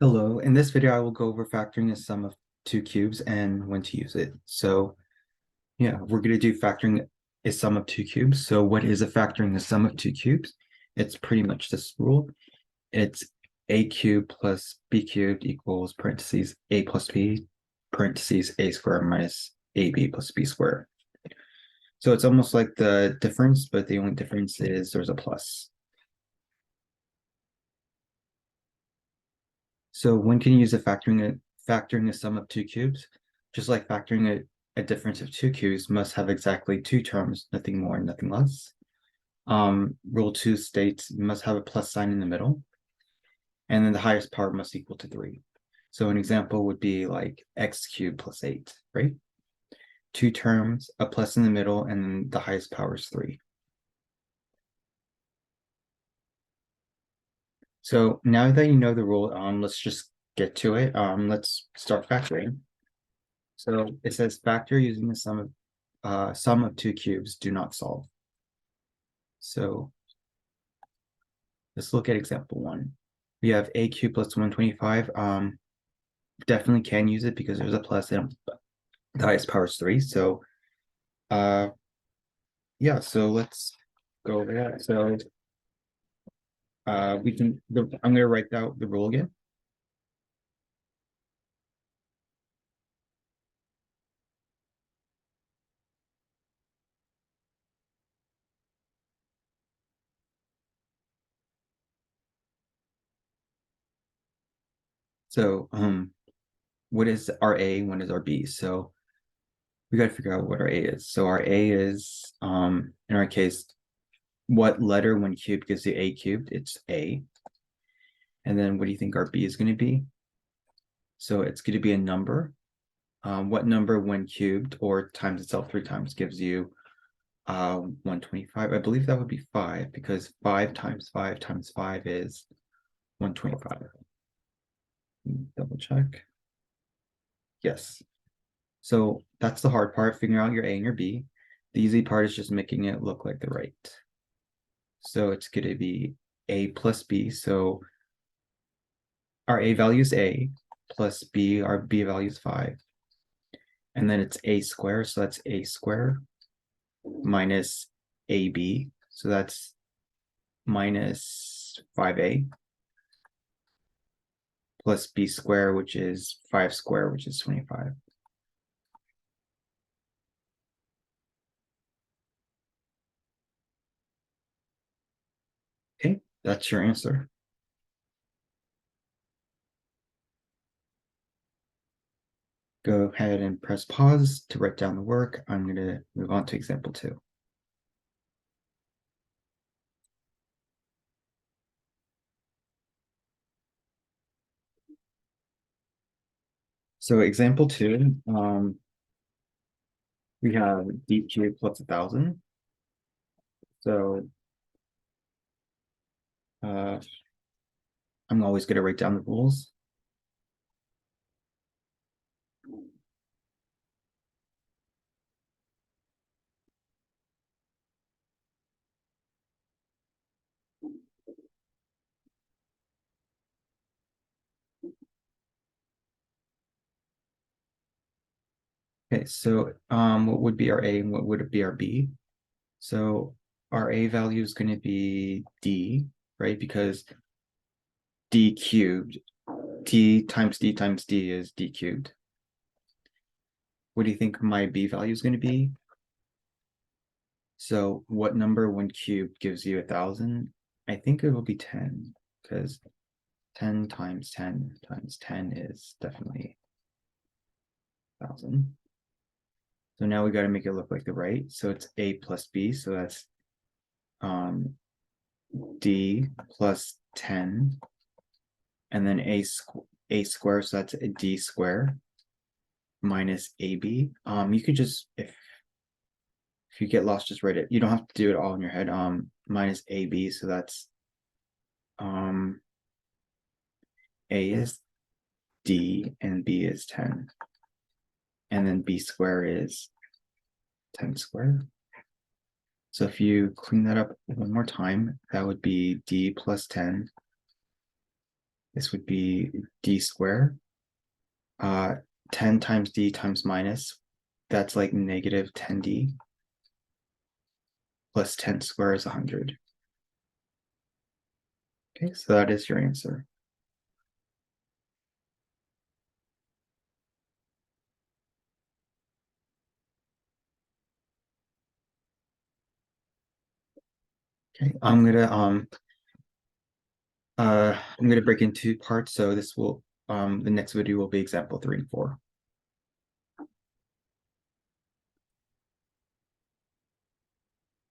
Hello, in this video I will go over factoring the sum of two cubes and when to use it. So yeah, we're going to do factoring a sum of two cubes. So what is a factoring the sum of two cubes? It's pretty much this rule. It's a cubed plus b cubed equals parentheses a plus b parentheses a squared minus ab plus b squared. So it's almost like the difference, but the only difference is there's a plus. So when can you use a factoring the sum of two cubes? Just like factoring a difference of two cubes must have exactly two terms, nothing more, nothing less. Rule 2 states you must have a plus sign in the middle, and then the highest power must equal to 3. So an example would be like x cubed plus 8, right? Two terms, a plus in the middle, and then the highest power is 3. So now that you know the rule, let's just get to it. Let's start factoring. So it says factor using the sum of two cubes, do not solve. So let's look at example 1. We have a cubed plus 125. Definitely can use it because there's a plus and the highest power is 3. So uh yeah, so let's go over that. So I'm gonna write out the rule again. So what is our A, what is our B? So we got to figure out what our A is. So our A is in our case, what letter when cubed gives you a cubed? It's A. And then what do you think our B is going to be? So it's going to be a number. What number when cubed or times itself 3 times gives you 125? I believe that would be 5 because 5 times 5 times 5 is 125. Double check. Yes. So that's the hard part, figuring out your A and your B. The easy part is just making it look like the right. So it's going to be A plus B. So our A value is A plus B, our B value is 5. And then it's A squared, so that's A squared minus AB. So that's minus 5A plus B squared, which is 5 squared, which is 25. Okay, that's your answer. Go ahead and press pause to write down the work. I'm going to move on to example 2. So example 2, we have d cubed plus 1,000. So I'm always going to write down the rules. Okay, so what would be our A and what would it be our B? So our A value is going to be D, right? Because D cubed, D times D times D is D cubed. What do you think my B value is going to be? So what number when cubed gives you 1,000? I think it will be 10 because 10 times 10 times 10 is definitely 1,000. So now we got to make it look like the right. So it's A plus B. So that's D plus 10 and then a square, so that's a D square minus AB. You could just if you get lost, just write it. You don't have to do it all in your head. Minus AB, so that's um A is D and B is 10. And then B square is 10 squared. So if you clean that up one more time, that would be D plus 10 this would be d squared. 10 times d times minus, that's like negative 10d, plus 10 squared is 100. Okay, so that is your answer. Okay, I'm gonna break into two parts. So this will the next video will be example 3 and 4.